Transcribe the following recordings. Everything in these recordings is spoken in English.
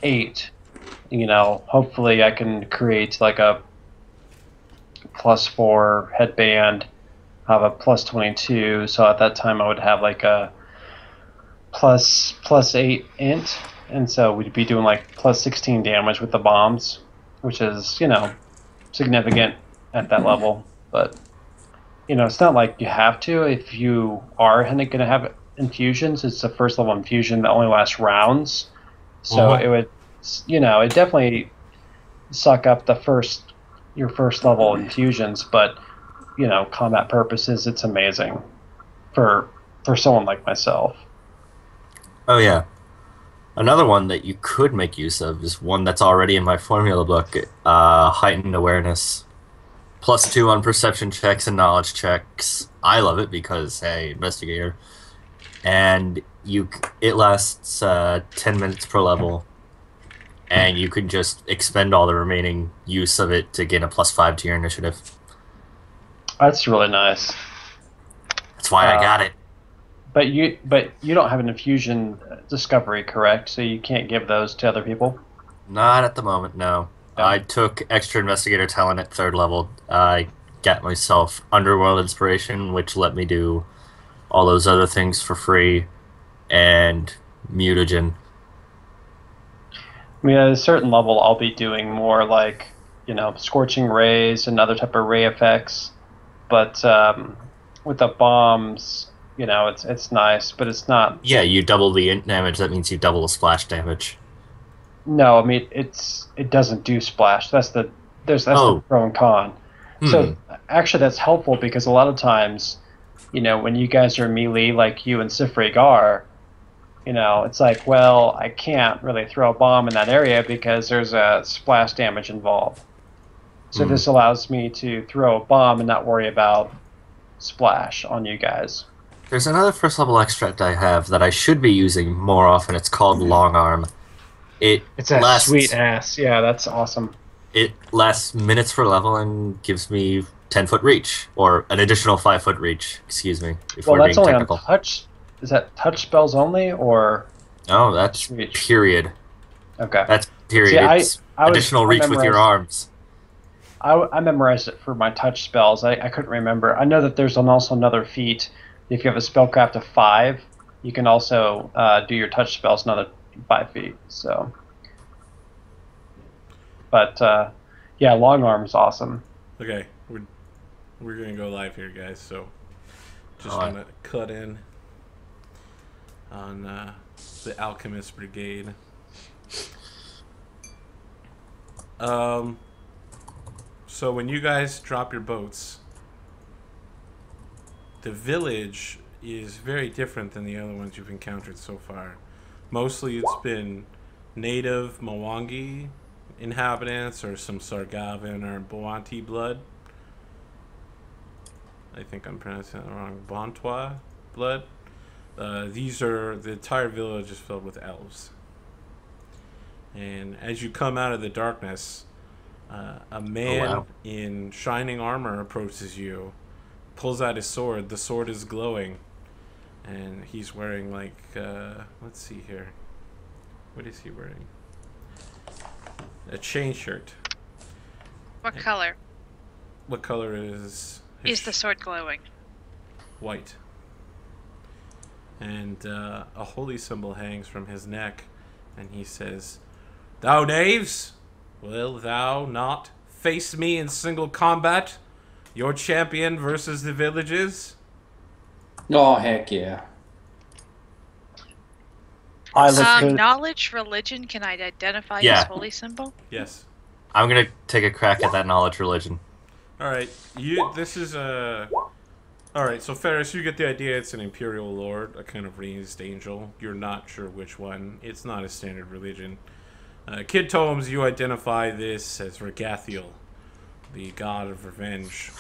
8, hopefully I can create like a +4 headband, have a +22. So at that time I would have like a plus 8 int, and so we'd be doing like +16 damage with the bombs, which is significant at that level. But it's not like you have to. If you are going to have infusions, it's the first level infusion that only lasts rounds, so it would, it definitely suck up your first level infusions, but combat purposes, it's amazing for someone like myself. Oh yeah. Another one that you could make use of is one that's already in my formula book, heightened awareness. +2 on perception checks and knowledge checks. I love it because, hey, investigator. And it lasts 10 minutes per level, and you can just expend all the remaining use of it to gain a +5 to your initiative. That's really nice. That's why I got it. But you don't have an infusion discovery, correct? So you can't give those to other people? Not at the moment, no. Yeah. I took extra investigator talent at 3rd level. I got myself underworld inspiration, which let me do all those other things for free, and mutagen. I mean, at a certain level, I'll be doing more like, scorching rays and other type of ray effects. But with the bombs, it's nice, but it's not. Yeah, you double the int damage. That means you double the splash damage. No, I mean it doesn't do splash. That's the Oh, pro and con. hmm. So actually, that's helpful because a lot of times, when you guys are melee like you and Sifrig are, it's like, well, I can't really throw a bomb in that area because there's a splash damage involved. So Hmm. this allows me to throw a bomb and not worry about splash on you guys. There's another first level extract I have that I should be using more often. It's called Long Arm. It It's a sweet lasts ass. Yeah, that's awesome. it lasts minutes per level and gives me 10-foot reach, or an additional 5-foot reach. Excuse me, if Well, we're that's being only on technical. touch. Is that touch spells only or Oh, just that's reach? period. Okay. That's See, period. It's additional I reach with your memorized arms. I memorized it for my touch spells. I couldn't remember. I know that there's also another feat. If you have a spellcraft of 5, you can also do your touch spells another 5 feet. So, but yeah, long arm is awesome. Okay, we're gonna go live here, guys. So just Oh, gonna cut in on the Alchemist Brigade. Um, so when you guys drop your boats, the village is very different than the other ones you've encountered so far. Mostly it's been native Mwangi inhabitants or some Sargavan or Boanti blood. I think I'm pronouncing it wrong. Bontois blood. The entire village is filled with elves. And as you come out of the darkness, a oh man wow. in shining armor approaches you, pulls out his sword. The sword is glowing, and he's wearing like let's see here. What is he wearing? A chain shirt. What color What color is is the sword glowing? white? And a holy symbol hangs from his neck, and he says, "Thou knaves, will thou not face me in single combat? Your champion versus the villages?" Oh, heck yeah. I look good. Knowledge, religion. Can I identify his Yeah, holy symbol? Yes. I'm gonna take a crack at that knowledge religion. All right. This is a. All right. So Ferris, you get the idea. It's an imperial lord, a kind of raised angel. You're not sure which one. It's not a standard religion. Kid Tomes, you identify this as Regathiel, the god of revenge.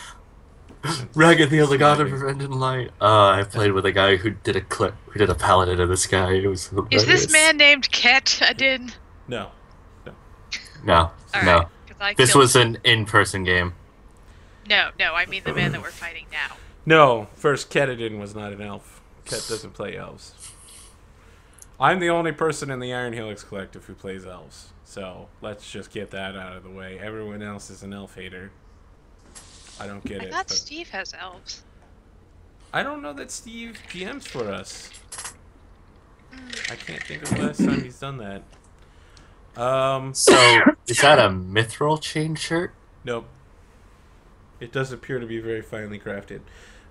Ragathiel, the god of revenge and light. I played with a guy who did a paladin of this guy. It was Is this hilarious. man named Ket Adin? No. No. No, All no. right, 'cause I This killed- was an in-person game. No. I mean the man that we're fighting now. No. First, Ketadin was not an elf. Ket doesn't play elves. I'm the only person in the Iron Helix Collective who plays elves. So let's just get that out of the way. Everyone else is an elf hater. I don't get I it. thought But Steve has elves. I don't know that Steve GMs for us. I can't think of the last time he's done that. So, is that a Mithril chain shirt? Nope. It does appear to be very finely crafted.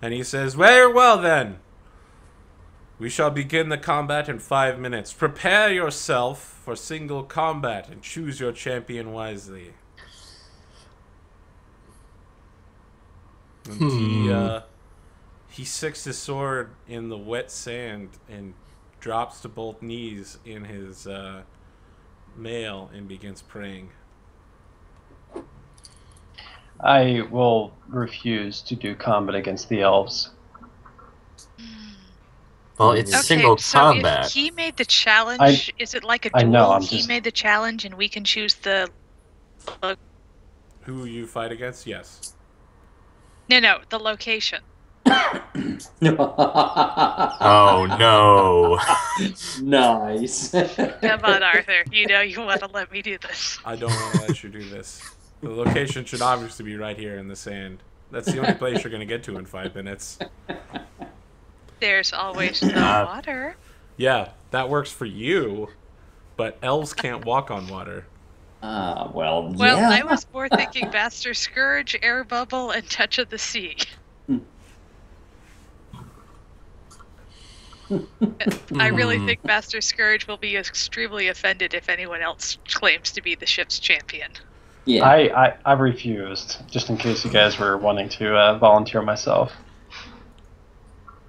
And he says, "Very well then. We shall begin the combat in 5 minutes. Prepare yourself for single combat and choose your champion wisely." And he sicks his sword in the wet sand and drops to both knees in his mail and begins praying. I will refuse to do combat against the elves. Well, it's Okay, single so combat. if he made the challenge, is it like a duel? I know, I'm He just- made the challenge and we can choose the... Who you fight against? Yes. No, the location. Oh no! Nice. Come on, Arthur. You know you want to let me do this. I don't want to let you do this. The location should obviously be right here in the sand. That's the only place you're going to get to in 5 minutes. There's always the water. Yeah, that works for you, but elves can't walk on water. Well, Well, yeah. I was more thinking Master Scourge, Air Bubble, and Touch of the Sea. I really think Master Scourge will be extremely offended if anyone else claims to be the ship's champion. Yeah. I refused, just in case you guys were wanting to volunteer myself.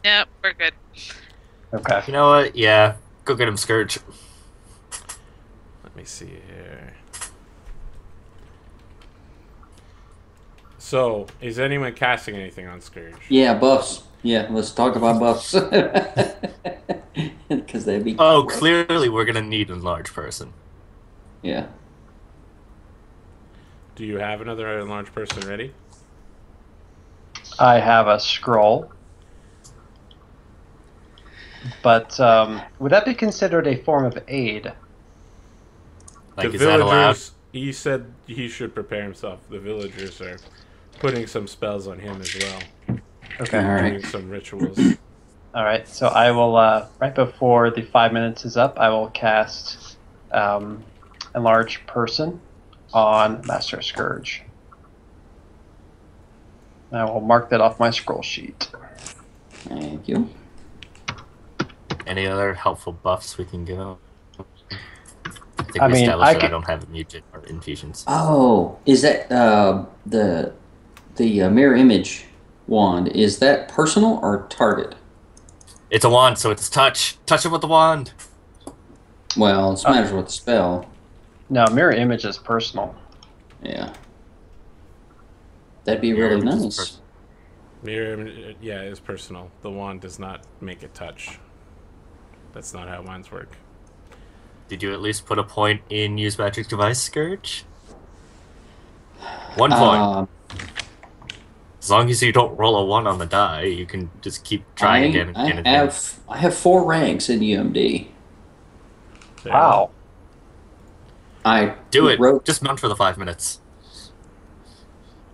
Nope, we're good. Okay. You know what? Yeah, go get him, Scourge. Let me see here. So, is anyone casting anything on Scourge? Yeah, buffs. Yeah, let's talk about buffs. Because they'd be... Oh, clearly we're gonna need a large person. Yeah. Do you have another large person ready? I have a scroll. But would that be considered a form of aid? Like, The is that allowed? villagers, he said he should prepare himself. The villagers are putting some spells on him as well. Okay. All right. Doing some rituals. All right. So I will, right before the 5 minutes is up, I will cast Enlarge Person on Master Scourge. I will mark that off my scroll sheet. Thank you. Any other helpful buffs we can give out? I think I we mean, established I that can- I don't have mutant or infusions. Oh, is that the mirror image wand? Is that personal or target? It's a wand, so it's touch. Touch it with the wand. Well, it matters what the spell. No, Mirror Image is personal. Yeah. That'd be Mirror really image is nice. personal. Mirror, yeah, is personal. The wand does not make it touch. That's not how wands work. Did you at least put a point in use magic device, Scourge? 1 point. As long as you don't roll a 1 on the die, you can just keep trying again and again and again. I have 4 ranks in UMD. There. Wow. I Do it. wrote Just mount for the 5 minutes.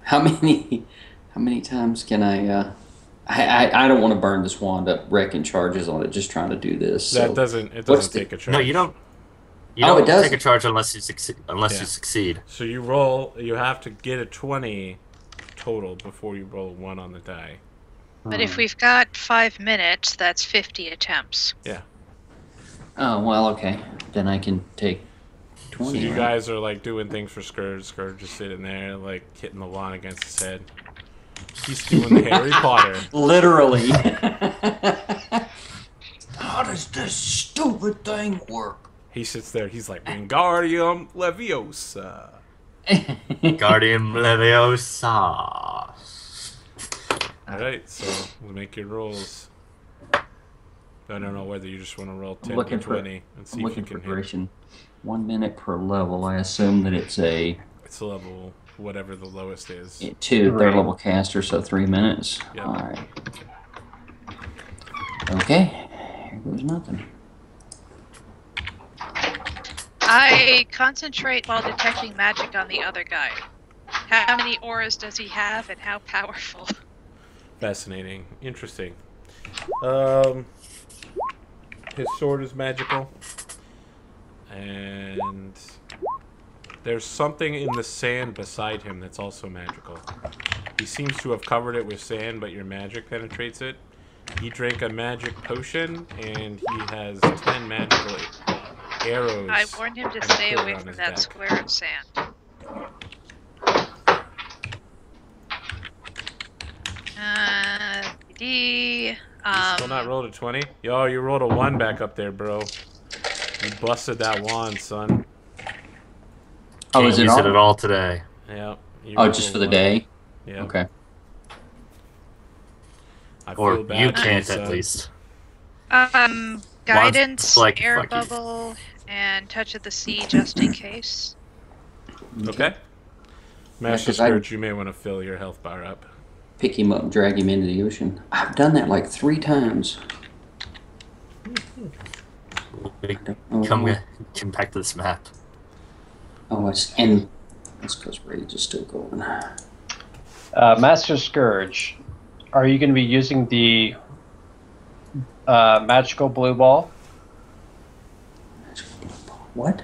how many times can I don't want to burn this wand up wrecking charges on it just trying to do this. That So doesn't. It what's doesn't take a charge. No, you don't. You Oh, don't it doesn't? take a charge unless you succeed. Unless Yeah. you succeed. So you roll. You have to get a 20 total before you roll 1 on the die. But if we've got 5 minutes, that's 50 attempts. Yeah. Oh well, okay. Then I can take 20. So you right? guys are like doing things for Scourge. Scourge is sitting there, like hitting the wand against his head. He's doing the Harry Potter. Literally. How does this stupid thing work? He sits there. He's like Wingardium Leviosa. Guardian Leviosa. All right, so we'll make your rolls. I don't know whether you just want to roll 10 to Looking for- 20 and see I'm if you looking for can hit. duration. 1 minute per level. I assume that it's a It's level whatever the lowest is. 2 Three. third level caster, so 3 minutes. Yep. All right. Okay. Here goes nothing. I concentrate while detecting magic on the other guy. How many auras does he have, and how powerful? Fascinating. Interesting. His sword is magical. And there's something in the sand beside him that's also magical. He seems to have covered it with sand, but your magic penetrates it. He drank a magic potion, and he has 10 magical arrows. I warned him to and stay quiver away on from his that back. square of sand. D. Still not rolled a 20? Yo, you rolled a 1 back up there, bro. You busted that wand, son. Oh, Can't is it use it all? at all today. Yeah. You Oh, rolled just a for the 1. day? Yeah. Okay. I Or feel bad you for can't, son. at least. Guidance, like, air fuck you. bubble, and touch of the sea just in case. Okay. Master 'cause I- Scourge, you may want to fill your health bar up. Pick him up and drag him into the ocean. I've done that like 3 times. Come back to this map. Oh, and that's because Rage is still going. Master Scourge, are you going to be using the magical blue ball? What?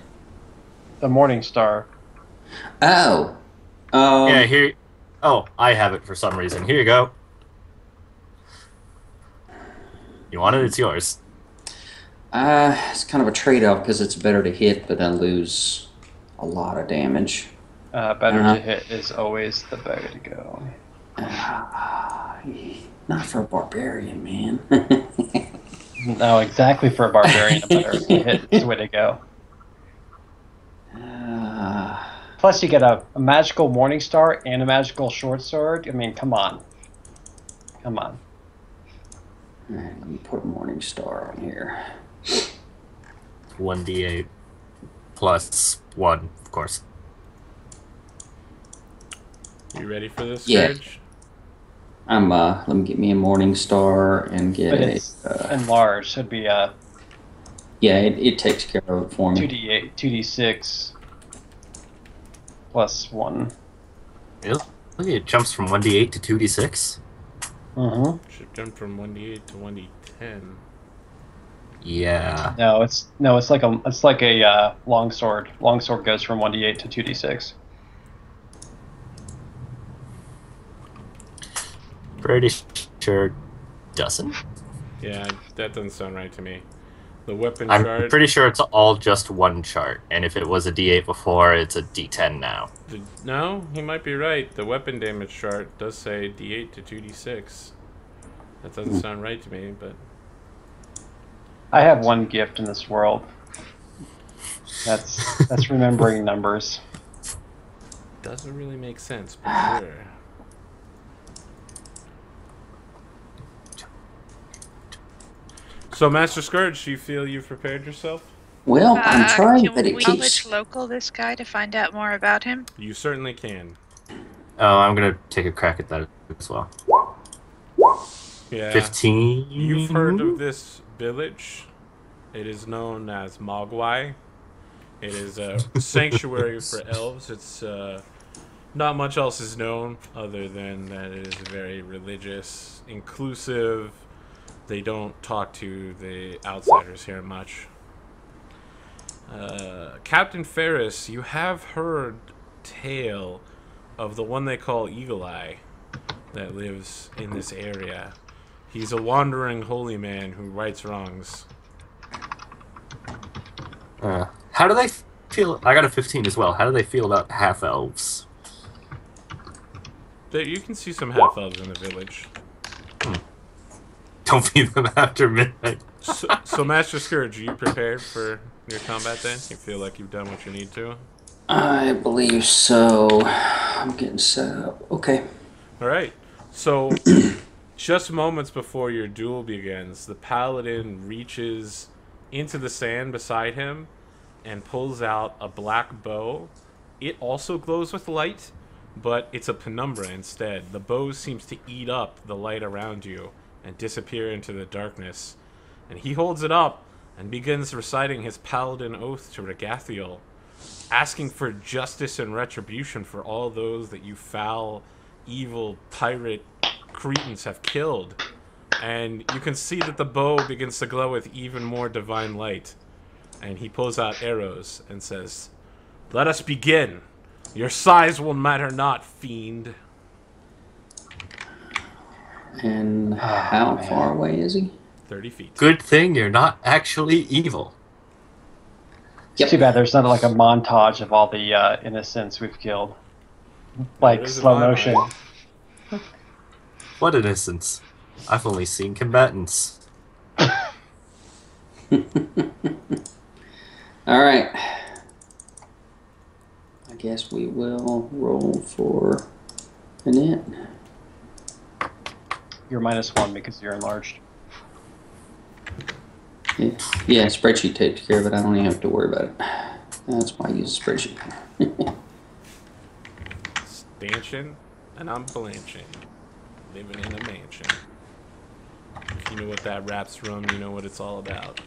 The Morning Star. Oh. Yeah, here. Oh, I have it for some reason. Here you go. You want it? It's yours. It's kind of a trade-off because it's better to hit, but then lose a lot of damage. Better to hit is always the better to go. Not for a barbarian, man. No, exactly for a barbarian, a better to hit is the way to go. Plus, you get a magical Morning Star and a magical short sword. I mean, come on. Come on. Alright, let me put Morning Star on here. 1d8 plus 1, of course. You ready for this, Yeah. Scourge? Let me get me a Morning Star and get But it's enlarged. So it'd be a yeah, it takes care of it for me. 2d8, 2d6 plus 1. Look, it jumps from 1d8 to 2d6. Mm-hmm. Should jump from 1d8 to 1d10. Yeah. No, it's like a longsword. Longsword goes from 1d8 to 2d6. Pretty sure doesn't. Yeah, that doesn't sound right to me. The weapon I'm chart. pretty sure it's all just one chart, and if it was a d8 before, it's a d10 now. No, he might be right. The weapon damage chart does say d8 to 2d6. That doesn't sound right to me, but I have one gift in this world. That's remembering numbers. doesn't really make sense, but sure. So, Master Scourge, do you feel you've prepared yourself? Well, I'm trying, can but it we keeps. local this guy to find out more about him? You certainly can. Oh, I'm gonna take a crack at that as well. Yeah. 15. You've heard of this village. It is known as Mogwai. It is a sanctuary for elves. It's not much else is known other than that it is very religious, inclusive. They don't talk to the outsiders here much. Captain Ferris, you have heard tale of the one they call Eagle Eye that lives in this area. He's a wandering holy man who rights wrongs. How do they feel? I got a 15 as well. How do they feel about half-elves? You can see some half-elves in the village. Don't feed them after midnight. So, Master Scourge, are you prepared for your combat then? You feel like you've done what you need to? I believe so. I'm getting set up. Okay. Alright. So, just moments before your duel begins, the paladin reaches into the sand beside him and pulls out a black bow. It also glows with light, but it's a penumbra instead. The bow seems to eat up the light around you and disappear into the darkness. And he holds it up, and begins reciting his paladin oath to Regathiel, asking for justice and retribution for all those that you foul, evil, pirate cretins have killed. And you can see that the bow begins to glow with even more divine light. And he pulls out arrows and says, "Let us begin. Your size will matter not, fiend." And how far away is he? 30 feet. Good thing you're not actually evil. It's too bad there's not like a montage of all the innocents we've killed. Like There is slow a motion. montage. What innocence? I've only seen combatants. Alright. I guess we will roll for an it. You're -1 because you're enlarged. Yeah, spreadsheet takes care of it. I don't even have to worry about it. That's why I use a spreadsheet. Stanchion, and I'm blanching. Living in a mansion. If you know what that rap's from, you know what it's all about.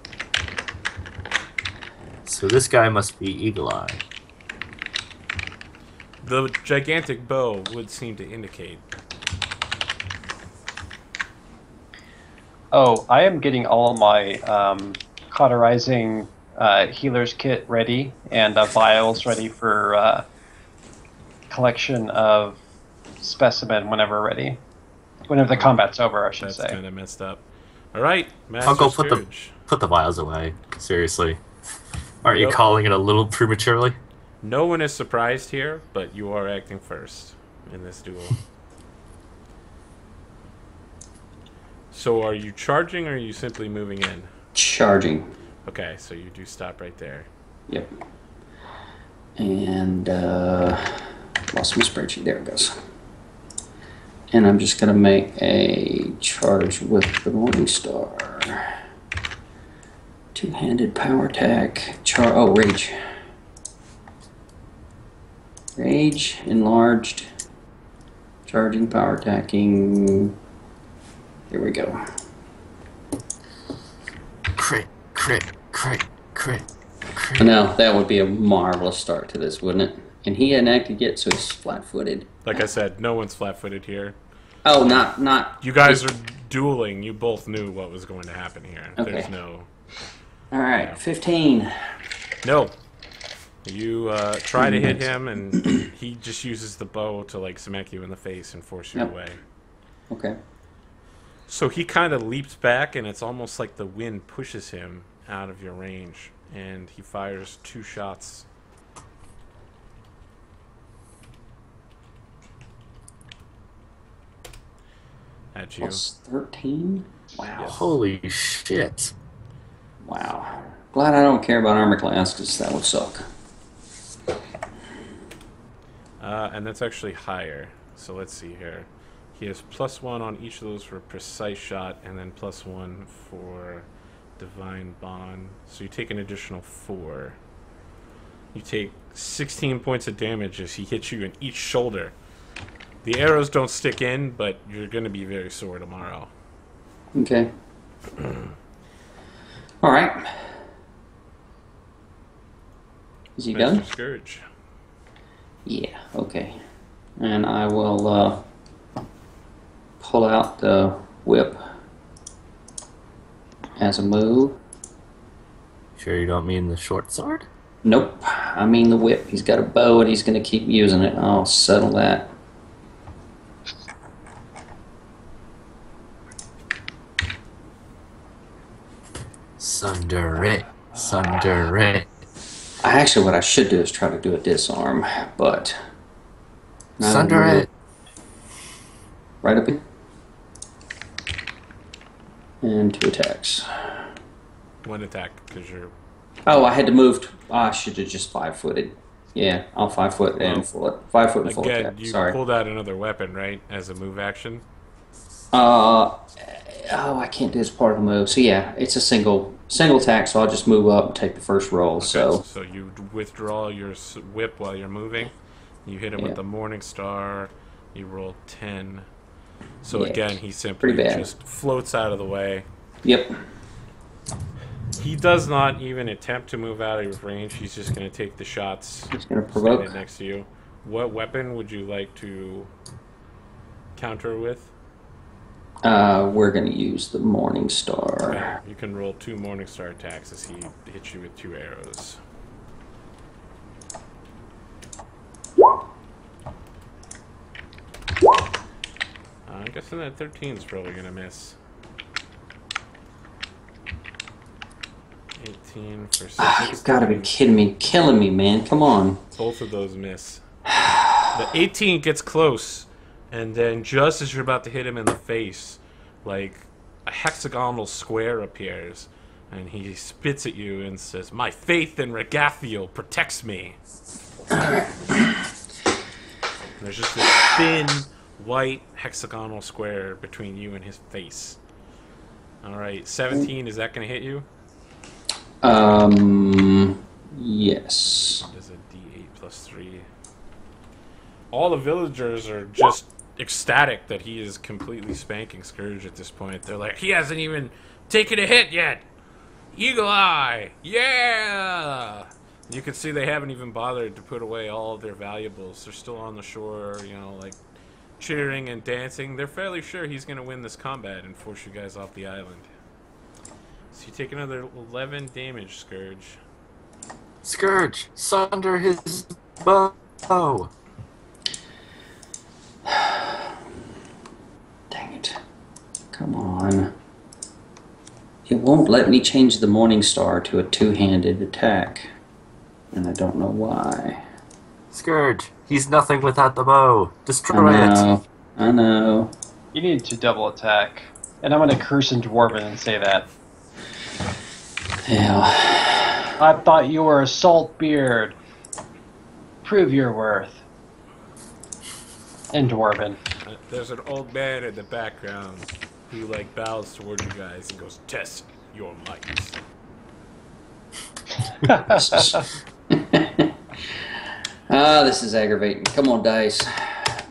So this guy must be Eagle Eye. The gigantic bow would seem to indicate. Oh, I am getting all of my cauterizing healer's kit ready and vials ready for collection of specimen whenever ready. Whenever the combat's over, I should That's say. kind of messed up. All right, Master I'll go put Scourge. the vials away. Seriously. Aren't you Nope. calling it a little prematurely? No one is surprised here, but you are acting first in this duel. So are you charging or are you simply moving in? Charging. Okay, so you do stop right there. Yep. And lost my spreadsheet. There it goes. And I'm just gonna make a charge with the Morning Star. Two-handed power attack. Rage. Rage, enlarged, charging, power attacking. Here we go. Crit, crit, crit, crit, crit. Now that would be a marvelous start to this, wouldn't it? And he hadn't acted yet, so he's flat-footed. Like I said, no one's flat-footed here. Oh, not. You guys are dueling. You both knew what was going to happen here. Okay. There's no... All right, 15. No. You try to hit him, and he just uses the bow to, like, smack you in the face and force you Yep. away. Okay. So he kind of leaps back, and it's almost like the wind pushes him out of your range, and he fires 2 shots. At you. Plus 13? Wow. Yes. Holy shit. Wow. Glad I don't care about armor class, because that would suck. And that's actually higher. So let's see here. He has +1 on each of those for precise shot, and then +1 for divine bond. So you take an additional 4. You take 16 points of damage as he hits you in each shoulder. The arrows don't stick in, but you're going to be very sore tomorrow. Okay. All right. Is he Master done? Scourge. Yeah, okay. And I will pull out the whip as a move. Sure you don't mean the short sword? Nope, I mean the whip. He's got a bow and he's going to keep using it. I'll settle that. Sunder it. Sunder it. Actually, what I should do is try to do a disarm, but... Sunder it. Right up here. And 2 attacks. 1 attack, because you're... Oh, I had to move. I should have just 5-footed. Yeah, I'll 5 foot and full. 5 foot and full Again, attack. you Sorry. pulled out another weapon, right? As a move action? Oh, I can't do this part of the move. So yeah, it's a single attack. So I'll just move up and take the first roll. Okay, so you withdraw your whip while you're moving. You hit him with Yeah. the Morning Star. You roll 10. So Yeah, again, he simply pretty bad. just floats out of the way. Yep. He does not even attempt to move out of your range. He's just going to take the shots. He's going to provoke. Standing next to you. What weapon would you like to counter with? We're going to use the Morning Star. Okay. You can roll 2 Morningstar attacks as he hits you with 2 arrows. I'm guessing that 13 is probably going to miss. 18 for 16. You've got to be kidding me. Killing me, man. Come on. Both of those miss. The 18 gets close, and then just as you're about to hit him in the face, like a hexagonal square appears, and he spits at you and says, "My faith in Regathiel protects me." And there's just this thin, white hexagonal square between you and his face. Alright, 17, is that going to hit you? Yes. There's a D8 plus 3. All the villagers are just ecstatic that he is completely spanking Scourge at this point. They're like, he hasn't even taken a hit yet! Eagle Eye! Yeah! You can see they haven't even bothered to put away all of their valuables. They're still on the shore, you know, like, cheering and dancing. They're fairly sure he's going to win this combat and force you guys off the island. So you take another 11 damage, Scourge. Scourge, sunder his bow. Dang it. Come on. It won't let me change the Morning Star to a 2-handed attack. And I don't know why. Scourge, he's nothing without the bow. Destroy it. I know. You need to double attack. And I'm going to curse in Dwarven and say that. Yeah. I thought you were a Saltbeard. Prove your worth. In Dwarven. There's an old man in the background who, like, bows towards you guys and goes, "Test your might." This is aggravating. Come on, dice.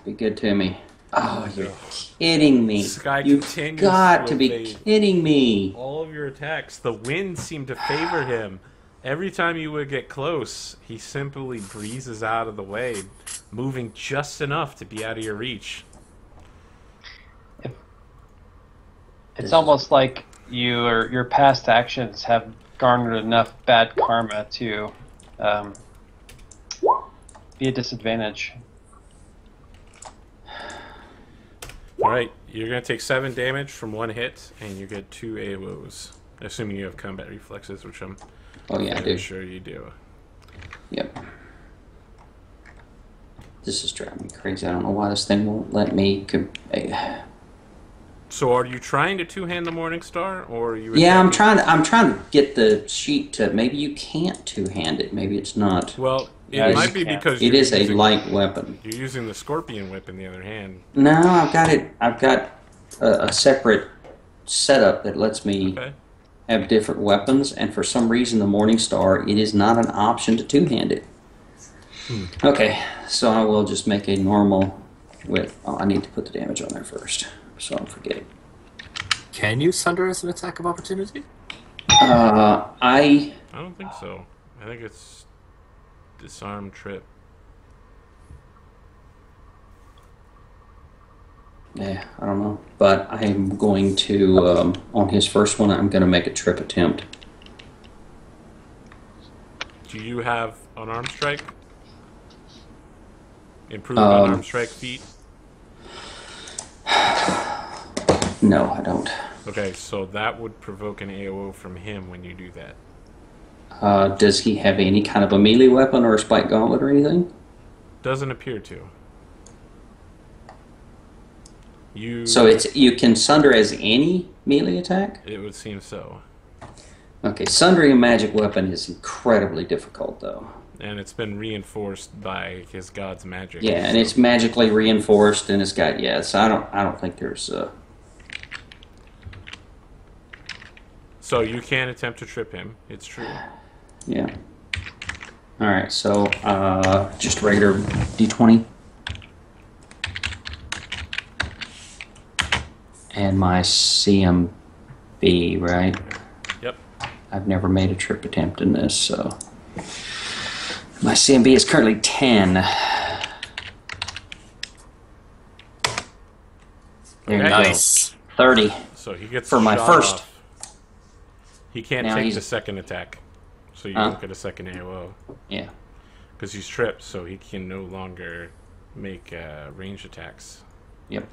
Be good to me. Oh, you're kidding me. This guy You've continues got to to be evade kidding me. all of your attacks. The wind seemed to favor him. Every time you would get close, he simply breezes out of the way, moving just enough to be out of your reach. It's almost like your past actions have garnered enough bad karma to be a disadvantage. Alright, you're going to take 7 damage from 1 hit, and you get 2 AOs. Assuming you have combat reflexes, which I'm I do. sure you do. Yep. This is driving me crazy. I don't know why this thing won't let me. So are you trying to 2-hand the Morning Star, or are you? Yeah, I'm trying to get the sheet to. Maybe you can't 2-hand it. Maybe it's not. Well, it Yeah, might you be can't. because It you're is a using- light weapon. You're using the Scorpion Whip in the other hand. No, I've got it. I've got a separate setup that lets me Okay. have different weapons, and for some reason, the Morning Star, it is not an option to 2-hand it. Okay, so I will just make a normal with. Oh, I need to put the damage on there first, so I'm forgetting. Can you sunder as an attack of opportunity? I I don't think so. I think it's disarm trip. Yeah, I don't know. But I'm going to, on his first one, I'm going to make a trip attempt. Do you have unarmed strike? Improved unarmed strike feat? No, I don't. Okay, so that would provoke an AOO from him when you do that. Does he have any kind of a melee weapon or a spike gauntlet or anything? Doesn't appear to. So you can sunder as any melee attack? It would seem so. Okay, sundering a magic weapon is incredibly difficult, though. And it's been reinforced by his god's magic. Yeah, and it's magically reinforced, and it's got so I don't think there's. So you can attempt to trip him. It's true. Yeah. All right, so just regular D20. And my CMB, right? Yep. I've never made a trip attempt in this, so my CMB is currently 10. There you Nice. go. 30. So he gets For my shot first. off. He can't Now take he's- the second attack, so you Huh? don't get a second AOO Yeah. because he's tripped, so he can no longer make range attacks. Yep.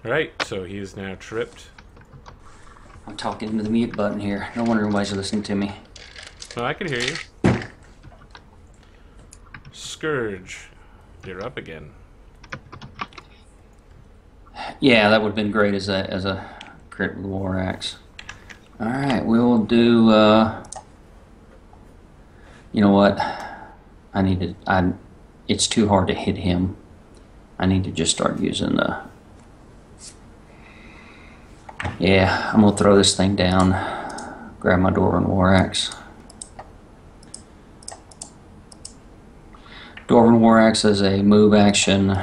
All right, so he is now tripped. I'm talking into the mute button here. No wonder nobody's listening to me. No, I can hear you. Scourge, you're up again. Yeah, that would have been great as a crit with the War Axe. Alright, we'll do, you know what? It's too hard to hit him. I need to just start using the... Yeah, I'm going to throw this thing down. Grab my Dwarven War Axe. Dwarven War Axe is a move action.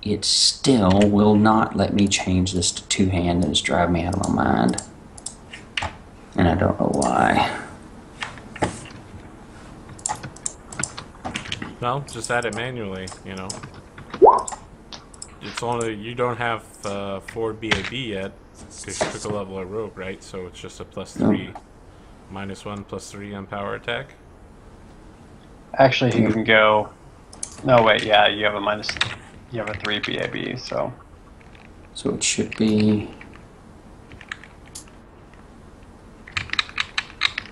It still will not let me change this to two-hand, and it's driving me out of my mind. And I don't know why. Well, just add it manually, you know. It's only, you don't have 4 BAB yet, because you took a level of rogue, right? So it's just a +3. -1, +3 on power attack. Actually, you can go. No, wait. Yeah, you have a minus. You have a 3 BAB. So So it should be...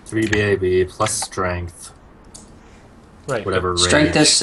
3 BAB plus strength. Right. Whatever range. Strength is